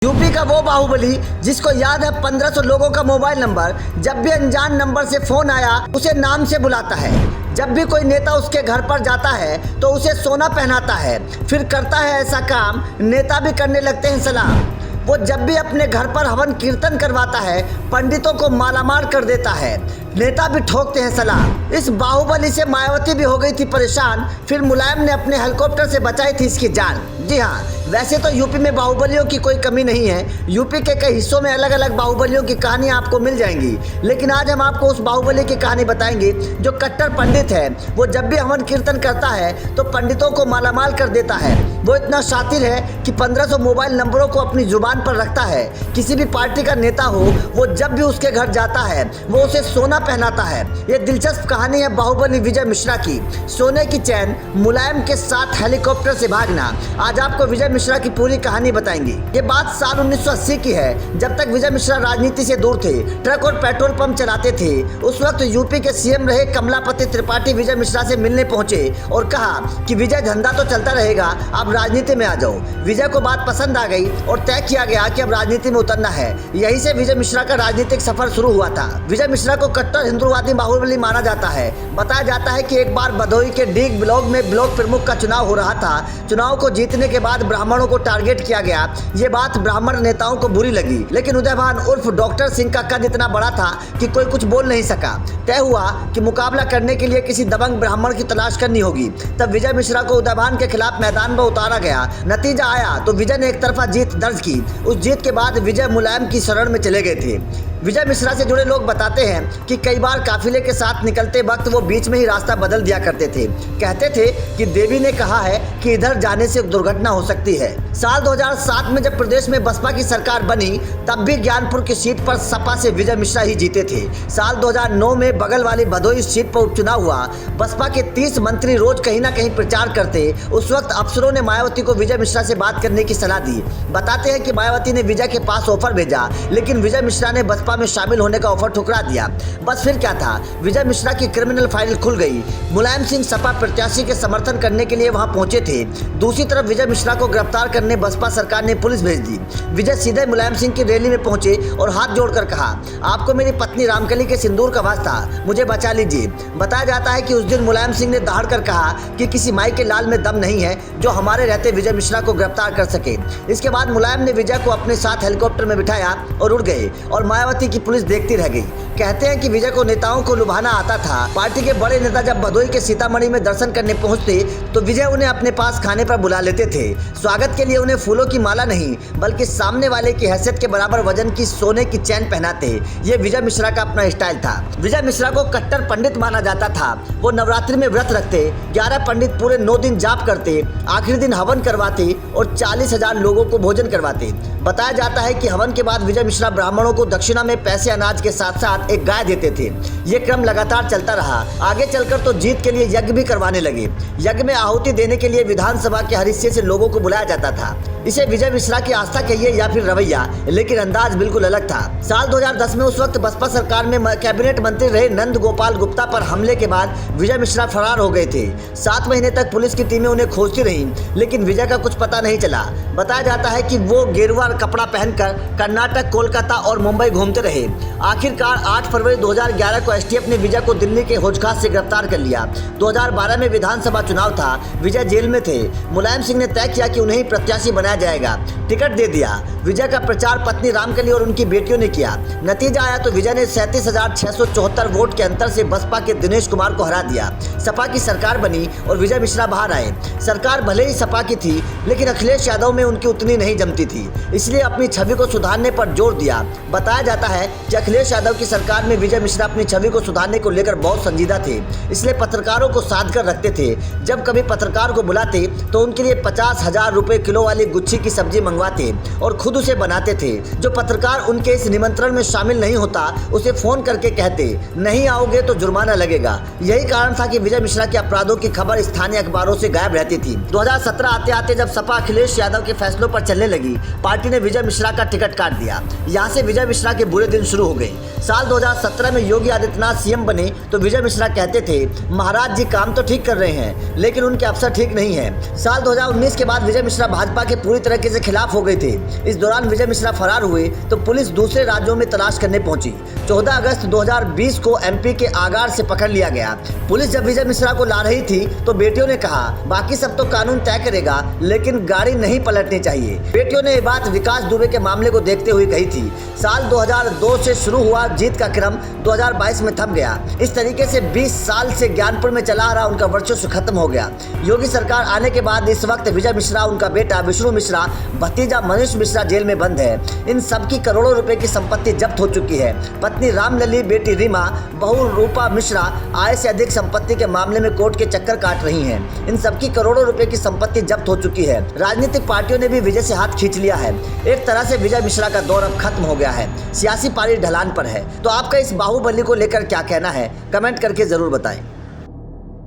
UP का वो बाहुबली जिसको याद है 1500 लोगों का मोबाइल नंबर। जब भी अनजान नंबर से फोन आया उसे नाम से बुलाता है। जब भी कोई नेता उसके घर पर जाता है तो उसे सोना पहनाता है, फिर करता है ऐसा काम नेता भी करने लगते हैं सलाम। वो जब भी अपने घर पर हवन कीर्तन करवाता है पंडितों को मालामाल कर देता है, नेता भी ठोकते हैं सलाम। इस बाहुबली से मायावती भी हो गई थी परेशान, फिर मुलायम ने अपने हेलीकॉप्टर से बचाई थी इसकी जान। जी हाँ, वैसे तो यूपी में बाहुबलियों की कोई कमी नहीं है। यूपी के कई हिस्सों में अलग अलग बाहुबलियों की कहानियां आपको मिल जाएंगी, लेकिन आज हम आपको उस बाहुबली की कहानी बताएंगे जो कट्टर पंडित है। वो जब भी हवन कीर्तन करता है तो पंडितों को मालामाल कर देता है। वो इतना शातिर है कि 1500 मोबाइल नंबरों को अपनी जुबान पर रखता है। किसी भी पार्टी का नेता हो, वो जब भी उसके घर जाता है वो उसे सोना पहनाता है। ये दिलचस्प कहानी है बाहुबली विजय मिश्रा की। सोने की चैन, मुलायम के साथ हेलीकॉप्टर से भागना। आज आपको विजय मिश्रा की पूरी कहानी बताएंगे। ये बात साल 1980 की है, जब तक विजय मिश्रा राजनीति से दूर थे, ट्रक और पेट्रोल पंप चलाते थे। उस वक्त यूपी के सीएम रहे कमलापति त्रिपाठी विजय मिश्रा से मिलने पहुंचे और कहा कि विजय धंधा तो चलता रहेगा, आप राजनीति में आ जाओ। विजय को बात पसंद आ गई और तय किया गया कि अब राजनीति में उतरना है। यहीं से विजय मिश्रा का राजनीतिक सफर शुरू हुआ था। विजय मिश्रा को कट्टर हिंदुवादी बाहुबली माना जाता है। बताया जाता है कि एक बार भदोही के डीग ब्लॉक में ब्लॉक प्रमुख का चुनाव हो रहा था। चुनाव को जीतने के बाद ब्राह्मणों को टारगेट किया गया। ये बात ब्राह्मण नेताओं को बुरी लगी, लेकिन उदयभान उर्फ डॉक्टर सिंह का कद इतना बड़ा था कि कोई कुछ बोल नहीं सका। तय हुआ कि मुकाबला करने के लिए किसी दबंग ब्राह्मण की तलाश करनी होगी। तब विजय मिश्रा को उदयभान के खिलाफ मैदान में उतारा गया। नतीजा आया तो विजय ने एक तरफा जीत दर्ज की। उस जीत के बाद विजय मुलायम की शरण में चले गए थे। विजय मिश्रा से जुड़े लोग बताते हैं कि कई बार काफिले के साथ निकलते वक्त वो बीच में ही रास्ता बदल दिया करते थे। कहते थे कि देवी ने कहा है कि इधर जाने से दुर्घटना हो सकती है। साल 2007 में जब प्रदेश में बसपा की सरकार बनी तब भी ज्ञानपुर की सीट पर सपा से विजय मिश्रा ही जीते थे। साल 2009 में बगल वाली भदोही सीट पर उपचुनाव हुआ। बसपा के 30 मंत्री रोज कहीं ना कहीं प्रचार करते। उस वक्त अफसरों ने मायावती को विजय मिश्रा से बात करने की सलाह दी। बताते हैं कि मायावती ने विजय के पास ऑफर भेजा, लेकिन विजय मिश्रा ने बसपा में शामिल होने का ऑफर ठुकरा दिया। बस फिर क्या था, विजय मिश्रा की क्रिमिनल फाइल खुल गई। मुलायम सिंह सपा प्रत्याशी के समर्थन करने के लिए वहां पहुंचे थे। दूसरी तरफ विजय मिश्रा को गिरफ्तार करने बसपा सरकार ने पुलिस भेज दी। विजय सीधे मुलायम सिंह की रैली में पहुंचे और हाथ जोड़कर कहा, आपको मेरी पत्नी रामकली के सिंदूर का वास्ता, मुझे बचा लीजिए। बताया जाता है कि उस दिन मुलायम सिंह ने दहाड़ कर कहा कि किसी माई के लाल में दम नहीं है जो हमारे रहते विजय मिश्रा को गिरफ्तार कर सके। इसके बाद मुलायम ने विजय को अपने साथ हेलीकॉप्टर में बिठाया और उड़ गए और मायावती की पुलिस देखती रह गई। कहते हैं कि विजय को नेताओं को लुभाना आता था। पार्टी के बड़े नेता जब भदोही के सीतामढ़ी में दर्शन करने पहुंचते तो विजय उन्हें अपने पास खाने पर बुला लेते थे। स्वागत के लिए उन्हें फूलों की माला नहीं बल्कि सामने वाले की हैसियत के बराबर वजन की सोने की चैन पहनाते। ये विजय मिश्रा का अपना स्टाइल था। विजय मिश्रा को कट्टर पंडित माना जाता था। वो नवरात्रि में व्रत रखते, 11 पंडित पूरे 9 दिन जाप करते, आखिरी दिन हवन करवाते और 40,000 लोगों को भोजन करवाते। बताया जाता है कि हवन के बाद विजय मिश्रा ब्राह्मणों को दक्षिणा में पैसे अनाज के साथ साथ एक गाय देते थे। ये क्रम लगातार चलता रहा। आगे चलकर तो जीत के लिए यज्ञ भी करवाने लगे। यज्ञ में आहुति देने के लिए विधानसभा के हर हिस्से से लोगों को बुलाया जाता था। इसे विजय मिश्रा की आस्था कहिए या फिर रवैया, लेकिन अंदाज बिल्कुल अलग था। साल 2010 में उस वक्त बसपा सरकार में कैबिनेट मंत्री रहे नंद गोपाल गुप्ता पर हमले के बाद विजय मिश्रा फरार हो गए थे। 7 महीने तक पुलिस की टीमें उन्हें खोजती रही, लेकिन विजय का कुछ पता नहीं चला। बताया जाता है कि वो गेरुआ कपड़ा पहनकर कर्नाटक, कोलकाता और मुंबई घूमते रहे। आखिरकार 8 फरवरी 2011 को एसटीएफ ने विजय को दिल्ली के होजखास से गिरफ्तार कर लिया। 2012 में विधानसभा चुनाव था। विजय जेल में थे। मुलायम सिंह ने तय किया कि उन्हें प्रत्याशी बनाया जाएगा। टिकट दे दिया। विजय का प्रचार पत्नी रामकली और उनकी बेटियों ने किया। नतीजा आया तो विजय ने 37,674 वोट के अंतर से बसपा के दिनेश कुमार को हरा दिया। सपा की सरकार बनी और विजय मिश्रा बाहर आए। सरकार भले ही सपा की थी, लेकिन अखिलेश यादव में उनकी उतनी नहीं जमती थी, इसलिए अपनी छवि को सुधारने पर जोर दिया। बताया जाता है कि अखिलेश यादव की सरकार में विजय मिश्रा अपनी छवि को सुधारने को लेकर बहुत संजीदा थे, इसलिए पत्रकारों को साध कर रखते थे। जब कभी पत्रकार को बुलाते तो उनके लिए 50,000 रुपए किलो वाली गुच्छी की सब्जी मंगवाते और खुद उसे बनाते थे। जो पत्रकार उनके इस निमंत्रण में शामिल नहीं होता उसे फोन करके कहते, नहीं आओगे तो जुर्माना लगेगा। यही कारण था कि विजय मिश्रा के अपराधों की खबर स्थानीय अखबारों से गायब रहती थी। 2017 आते आते जब सपा अखिलेश यादव के फैसलों पर चलने लगी, पार्टी ने विजय मिश्रा का टिकट काट दिया। यहाँ से विजय मिश्रा के बुरे दिन शुरू हो गए। साल 2017 में योगी आदित्यनाथ सीएम बने तो विजय मिश्रा कहते थे, महाराज जी काम तो ठीक कर रहे हैं लेकिन उनके अफसर ठीक नहीं है। साल 2019 के बाद विजय मिश्रा भाजपा के पूरी तरीके से खिलाफ हो गए थे। इस दौरान विजय मिश्रा फरार हुए तो पुलिस दूसरे राज्यों में तलाश करने पहुंची। 14 अगस्त 2020 को एमपी के आगार से पकड़ लिया गया। पुलिस जब विजय मिश्रा को ला रही थी तो बेटियों ने कहा, बाकी सब तो कानून तय करेगा लेकिन गाड़ी नहीं पलटनी चाहिए। बेटियों ने ये बात विकास दुबे के मामले को देखते हुए कही थी। साल 2002 से शुरू हुआ जीत का क्रम 2022 में थम गया। इस तरीके से 20 साल से ज्ञानपुर में चला आ रहा उनका वर्चस्व खत्म हो गया। योगी सरकार आने के बाद इस वक्त विजय मिश्रा, उनका बेटा विष्णु मिश्रा, भतीजा मनीष मिश्रा जेल में बंद है। इन सबकी करोड़ों रुपए की संपत्ति जब्त हो चुकी है। पत्नी रामलली, बेटी रीमा, बहू रूपा मिश्रा आय से अधिक संपत्ति के मामले में कोर्ट के चक्कर काट रही हैं। इन सबकी करोड़ों रुपए की संपत्ति जब्त हो चुकी है। राजनीतिक पार्टियों ने भी विजय से हाथ खींच लिया है। एक तरह से विजय मिश्रा का दौर अब खत्म हो गया है। सियासी पारी ढलान पर है। तो आपका इस बाहुबली को लेकर क्या कहना है, कमेंट करके जरूर बताएं।